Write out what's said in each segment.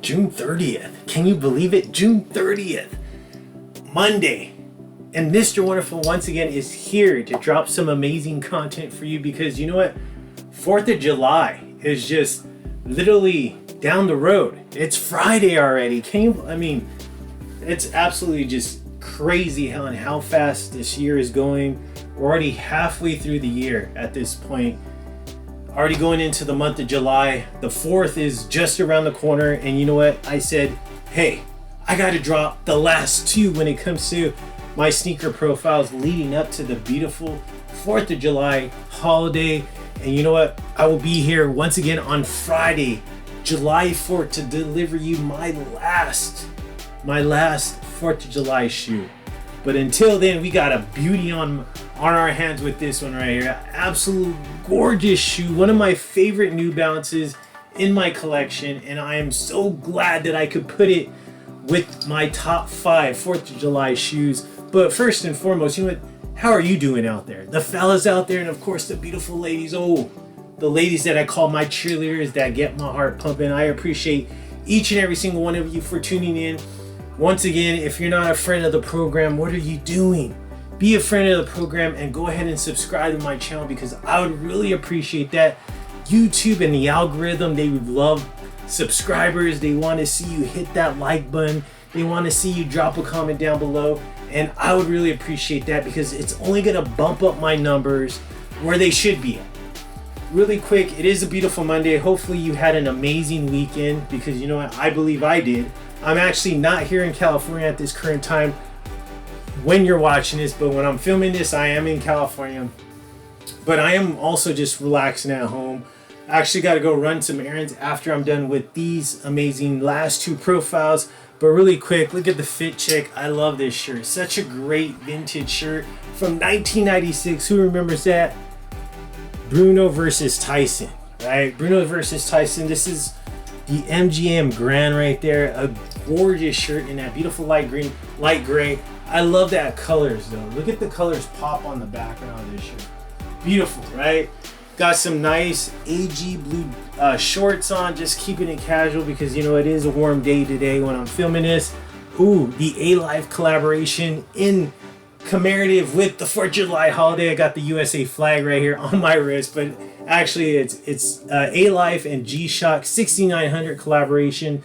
June 30th. Can you believe it? June 30th, Monday. And Mr. Wonderful once again is here to drop some amazing content for you, because you know what? 4th of July is just literally down the road. It's Friday already. It's absolutely just crazy how fast this year is going. We're already halfway through the year at this point. Already going into the month of July. The 4th is just around the corner, and you know what? I said, hey, I gotta drop the last two when it comes to my sneaker profiles leading up to the beautiful 4th of July holiday. And you know what? I will be here once again on Friday, July 4th, to deliver you my last 4th of July shoe. But until then, we got a beauty on our hands with this one right here. Absolute gorgeous shoe. One of my favorite New Balances in my collection. And I am so glad that I could put it with my top 5 4th of July shoes. But first and foremost, you know what? How are you doing out there? The fellas out there, and of course the beautiful ladies. Oh, the ladies that I call my cheerleaders that get my heart pumping. I appreciate each and every single one of you for tuning in. Once again, if you're not a friend of the program, what are you doing? Be a friend of the program and go ahead and subscribe to my channel, because I would really appreciate that. YouTube and the algorithm, they would love subscribers. They want to see you hit that like button. They want to see you drop a comment down below. And I would really appreciate that, because it's only going to bump up my numbers where they should be at. Really quick, it is a beautiful Monday. Hopefully you had an amazing weekend, because you know what? I believe I did. I'm actually not here in California at this current time when you're watching this, but when I'm filming this, I am in California. But I am also just relaxing at home. I actually got to go run some errands after I'm done with these amazing last two profiles. But really quick, look at the fit check. I love this shirt. Such a great vintage shirt from 1996. Who remembers that? Bruno versus Tyson, right? Bruno versus Tyson. This is the MGM Grand right there. A gorgeous shirt in that beautiful light green, light gray. I love that colors though. Look at the colors pop on the background of this shirt. Beautiful, right? Got some nice AG blue shorts on, just keeping it casual, because you know it is a warm day today when I'm filming this. Ooh, the A-Life collaboration in commemorative with the 4th of July holiday. I got the USA flag right here on my wrist, but actually it's A-Life and G-Shock 6900 collaboration,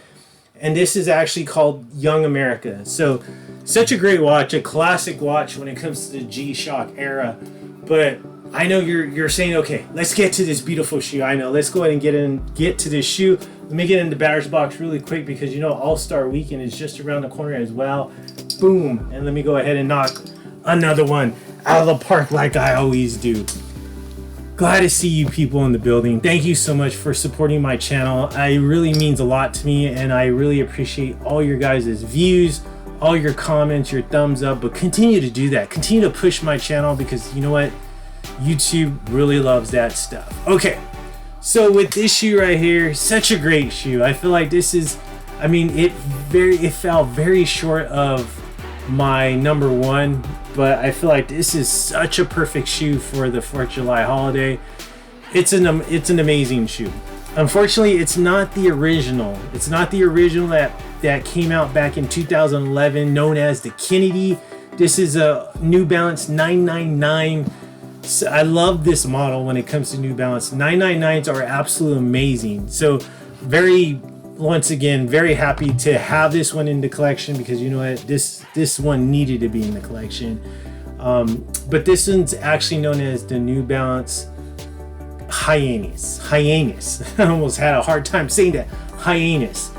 and this is actually called Young America. So such a great watch, a classic watch when it comes to the G-Shock era. But I know you're saying, okay, let's get to this beautiful shoe. I know, let's go ahead and get to this shoe. Let me get in the batter's box really quick, because you know All-Star Weekend is just around the corner as well. Boom, and let me go ahead and knock another one out of the park like I always do. Glad to see you people in the building. Thank you so much for supporting my channel. It really means a lot to me, and I really appreciate all your guys' views, all your comments, your thumbs up. But continue to do that. Continue to push my channel, because you know what? YouTube really loves that stuff. Okay, so with this shoe right here, such a great shoe. I feel like this is, it fell very short of my number one, but I feel like this is such a perfect shoe for the 4th of July holiday. It's an amazing shoe. Unfortunately, it's not the original. It's not the original that came out back in 2011, known as the Kennedy. This is a New Balance 999. So I love this model when it comes to New Balance. 999s are absolutely amazing. So once again, very happy to have this one in the collection, because you know what, this one needed to be in the collection. But this one's actually known as the New Balance Hyannis. I almost had a hard time saying that. Hyannis.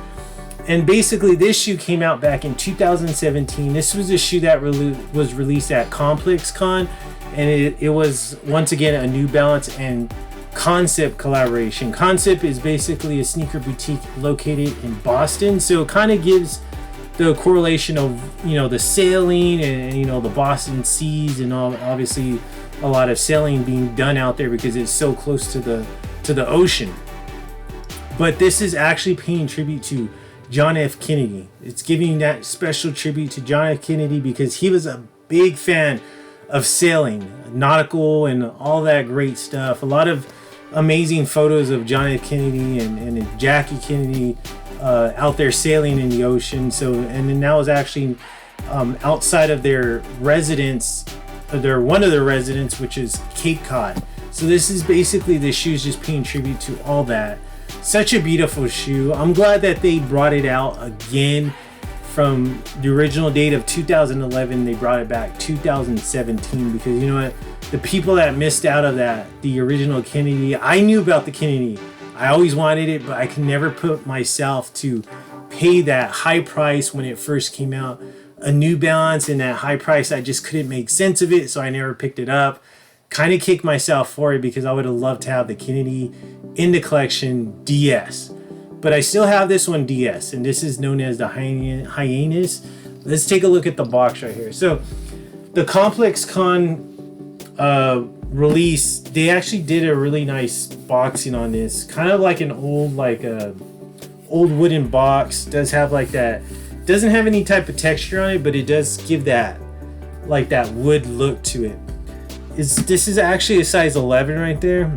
And basically this shoe came out back in 2017. This was a shoe that was released at Complex Con, and it was once again a New Balance and Concept collaboration. Concept is basically a sneaker boutique located in Boston, so it kind of gives the correlation of, you know, the sailing and you know, the Boston seas and all. Obviously a lot of sailing being done out there because it's so close to the ocean. But this is actually paying tribute to John F. Kennedy. It's giving that special tribute to John F. Kennedy because he was a big fan of sailing, nautical, and all that great stuff. A lot of amazing photos of John F. Kennedy and Jackie Kennedy out there sailing in the ocean. So, and then that was actually outside of their residence, one of their residents, which is Cape Cod. So this is basically, the shoe's just paying tribute to all that. Such a beautiful shoe. I'm glad that they brought it out again from the original date of 2011. They brought it back 2017, because you know what? The people that missed out of that, the original Kennedy, I knew about the Kennedy. I always wanted it, but I could never put myself to pay that high price when it first came out. A New Balance and that high price, I just couldn't make sense of it, so I never picked it up. Kind of kicked myself for it, because I would have loved to have the Kennedy in the collection DS. But I still have this one DS, and this is known as the Hyannis. Let's take a look at the box right here. So the Complex Con release, they actually did a really nice boxing on this, kind of like an old, old wooden box. Does have like that, doesn't have any type of texture on it, but it does give that like that wood look to it. This is actually a size 11 right there,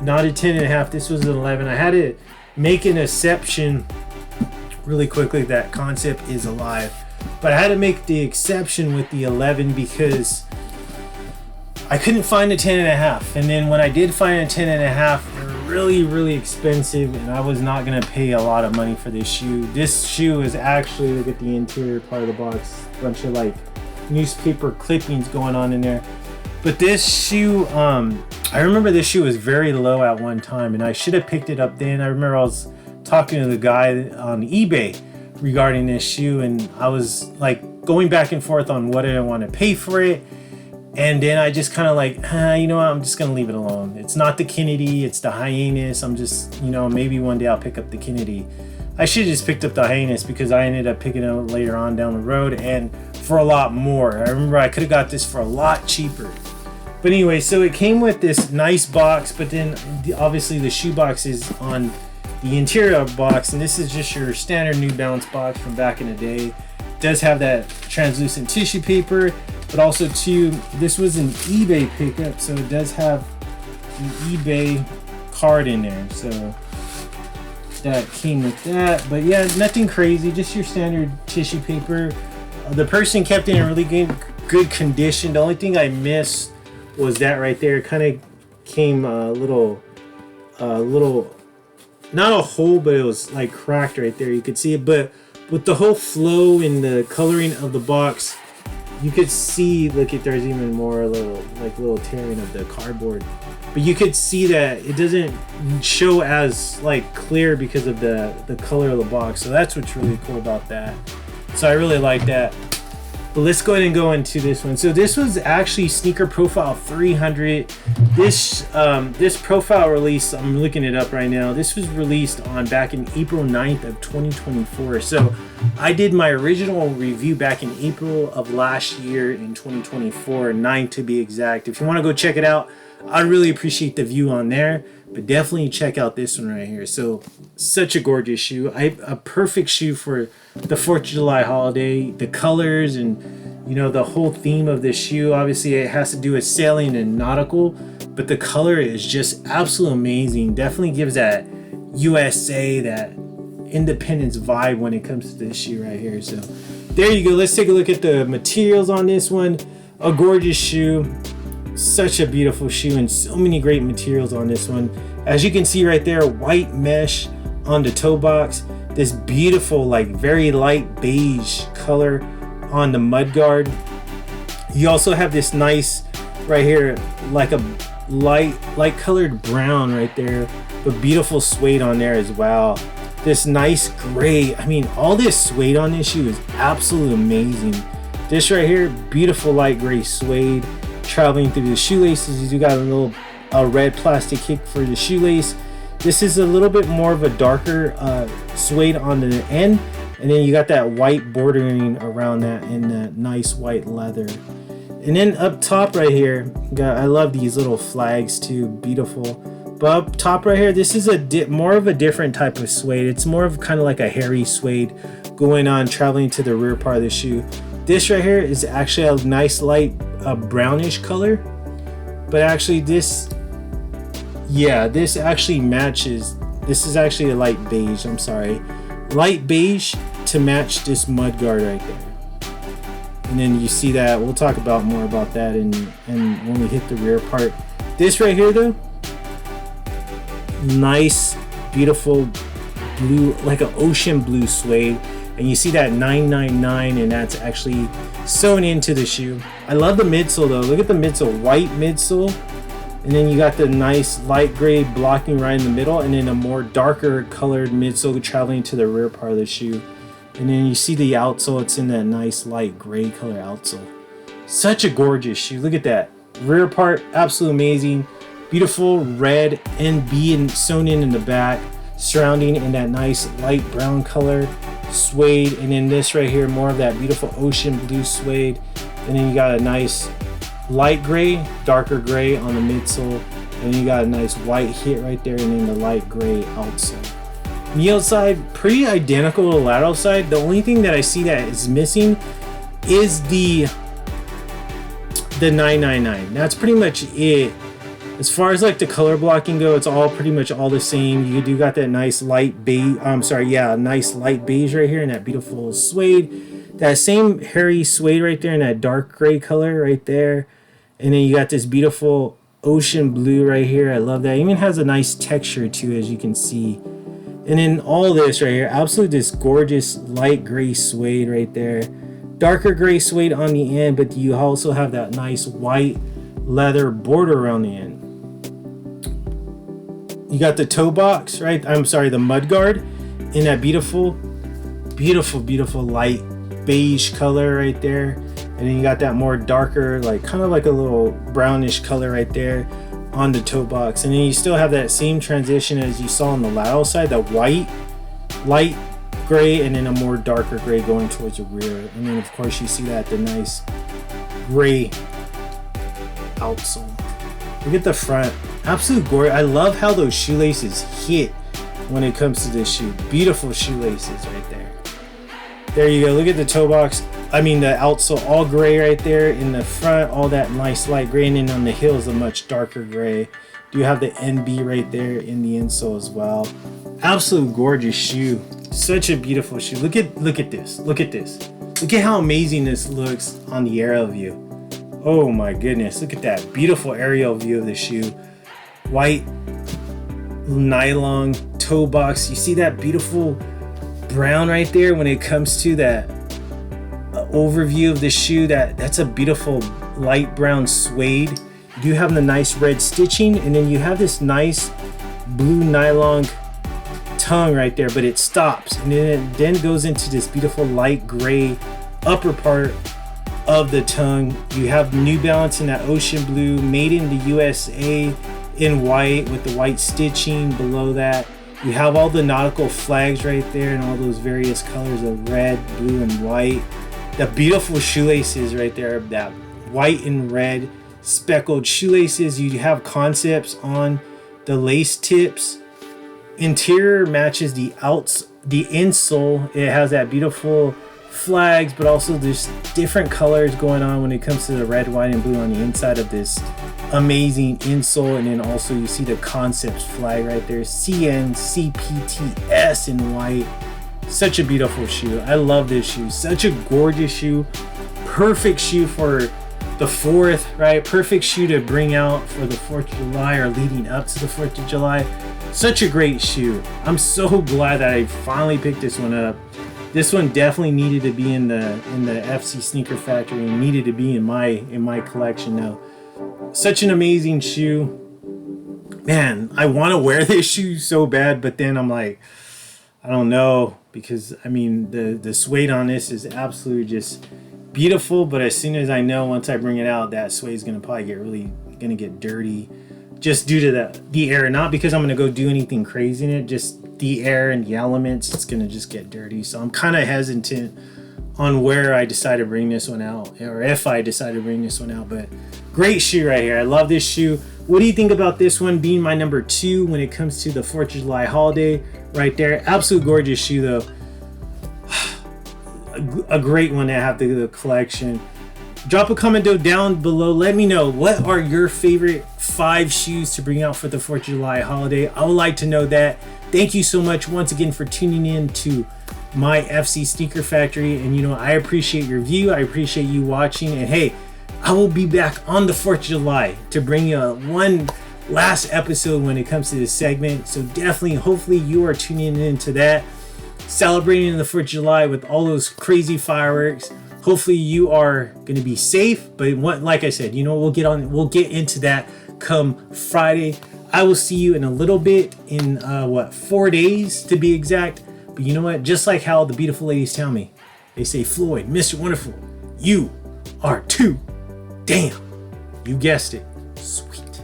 not a 10.5. This was an 11. I had to make an exception really quickly. That concept is alive, but I had to make the exception with the 11 because I couldn't find a 10.5. And then when I did find a 10.5, they're really expensive, and I was not gonna pay a lot of money for this shoe. This shoe is actually, look at the interior part of the box, a bunch of like newspaper clippings going on in there. But this shoe, I remember this shoe was very low at one time, and I should have picked it up then. I remember I was talking to the guy on eBay regarding this shoe, and I was like going back and forth on what I want to pay for it. And then I just kind of like, you know what, I'm just gonna leave it alone. It's not the Kennedy, it's the Hyannis. I'm just, you know, maybe one day I'll pick up the Kennedy. I should have just picked up the Hyannis, because I ended up picking it up later on down the road, and for a lot more. I remember I could have got this for a lot cheaper. But anyway, so it came with this nice box, but then obviously the shoe box is on the interior box, and this is just your standard New Balance box from back in the day. It does have that translucent tissue paper, but also too, this was an eBay pickup, so it does have the eBay card in there, so that came with that. But yeah, nothing crazy, just your standard tissue paper. The person kept it in really good condition. The only thing I missed was that right there. It kind of came a little, not a hole, but it was like cracked right there. You could see it, but with the whole flow and the coloring of the box, you could see, look at, there's even more little tearing of the cardboard, but you could see that it doesn't show as like clear because of the color of the box. So that's what's really cool about that. So I really like that. But let's go ahead and go into this one. So this was actually Sneaker Profile 300. This profile release, I'm looking it up right now. This was released on back in April 9th of 2024. So I did my original review back in April of last year in 2024, 9 to be exact. If you want to go check it out, I'd really appreciate the view on there. But definitely check out this one right here. So such a gorgeous shoe. A perfect shoe for the 4th of July holiday. The colors and, you know, the whole theme of this shoe. Obviously it has to do with sailing and nautical, but the color is just absolutely amazing. Definitely gives that USA, that independence vibe when it comes to this shoe right here. So there you go. Let's take a look at the materials on this one. A gorgeous shoe. Such a beautiful shoe, and so many great materials on this one. As you can see right there, white mesh on the toe box. This beautiful, like very light beige color on the mudguard. You also have this nice right here, like a light colored brown right there, but beautiful suede on there as well. This nice gray. I mean, all this suede on this shoe is absolutely amazing. This right here, beautiful light gray suede. Traveling through the shoelaces, you got a little red plastic kick for the shoelace. This is a little bit more of a darker suede on the end, and then you got that white bordering around that and that nice white leather. And then up top right here, I love these little flags too, beautiful. But up top right here, this is more of a different type of suede. It's more of kind of like a hairy suede going on, traveling to the rear part of the shoe. This right here is actually a nice light brownish color, but actually this actually matches. This is actually a light beige, I'm sorry, light beige to match this mud guard right there. And then you see that, we'll talk about more about that and when we hit the rear part. This right here though, nice, beautiful blue, like an ocean blue suede. And you see that 999, and that's actually sewn into the shoe. I love the midsole though. Look at the midsole, white midsole. And then you got the nice light gray blocking right in the middle, and then a more darker colored midsole traveling to the rear part of the shoe. And then you see the outsole, it's in that nice light gray color outsole. Such a gorgeous shoe. Look at that. Rear part, absolutely amazing. Beautiful red NB and sewn in the back, surrounding in that nice light brown color suede. And then this right here, more of that beautiful ocean blue suede. And then you got a nice light gray, darker gray on the midsole. And then you got a nice white hit right there, and then the light gray outsole. The outside, pretty identical to the lateral side. The only thing that I see that is missing is the 999. That's pretty much it. As far as like the color blocking go, it's all pretty much all the same. You do got that nice light beige, nice light beige right here, and that beautiful suede. That same hairy suede right there in that dark gray color right there. And then you got this beautiful ocean blue right here. I love that. It even has a nice texture too, as you can see. And then all this right here, absolutely this gorgeous light gray suede right there. Darker gray suede on the end, but you also have that nice white leather border around the end. You got the toe box, right? The mud guard in that beautiful, beautiful, beautiful light beige color right there. And then you got that more darker, like kind of like a little brownish color right there on the toe box. And then you still have that same transition as you saw on the lateral side, the white, light gray, and then a more darker gray going towards the rear. And then of course you see that the nice gray outsole. Look at the front, absolute gorgeous. I love how those shoelaces hit when it comes to this shoe. Beautiful shoelaces right there. There you go. Look at the toe box. The outsole, all gray right there. In the front, all that nice light gray, and then on the heels, a much darker gray. You have the NB right there in the insole as well. Absolute gorgeous shoe. Such a beautiful shoe. Look at this. Look at this. Look at how amazing this looks on the aerial view. Oh my goodness. Look at that beautiful aerial view of the shoe. White nylon toe box. You see that beautiful brown right there when it comes to that overview of the shoe. That's a beautiful light brown suede. You do have the nice red stitching, and then you have this nice blue nylon tongue right there, but it stops and then goes into this beautiful light gray upper part of the tongue. You have New Balance in that ocean blue, made in the USA in white with the white stitching below that. You have all the nautical flags right there and all those various colors of red, blue, and white. The beautiful shoelaces right there, that white and red speckled shoelaces. You have concepts on the lace tips. Interior matches the insole. It has that beautiful flags, but also there's different colors going on when it comes to the red, white, and blue on the inside of this amazing insole. And then also you see the concepts flag right there, cncpts in white. Such a beautiful shoe. I love this shoe. Such a gorgeous shoe. Perfect shoe for the 4th, right? Perfect shoe to bring out for the 4th of July or leading up to the 4th of July. Such a great shoe. I'm so glad that I finally picked this one up. This one definitely needed to be in the FC Sneaker Factory and needed to be in my collection now. Such an amazing shoe. Man, I want to wear this shoe so bad, but then I'm like, I don't know, because the suede on this is absolutely just beautiful, but as soon as I know once I bring it out, that suede is gonna probably get dirty, just due to the air. Not because I'm gonna go do anything crazy in it, just the air and the elements. It's gonna just get dirty. So I'm kind of hesitant on where I decide to bring this one out, or if I decide to bring this one out. But great shoe right here. I love this shoe. What do you think about this one being my number 2 when it comes to the 4th of July holiday right there? Absolute gorgeous shoe though. A great one to have the collection. Drop a comment down below. Let me know, what are your favorite 5 shoes to bring out for the 4th of July holiday? I would like to know that. Thank you so much once again for tuning in to my FC Sneaker Factory. And you know, I appreciate your view. I appreciate you watching. And hey, I will be back on the 4th of July to bring you one last episode when it comes to this segment. So definitely, hopefully you are tuning into that, celebrating the 4th of July with all those crazy fireworks. Hopefully you are going to be safe, but like I said, you know, we'll get into that come Friday. I will see you in a little bit, in 4 days to be exact. But you know what? Just like how the beautiful ladies tell me, they say, Floyd, Mr. Wonderful, you are too damn. You guessed it. Sweet.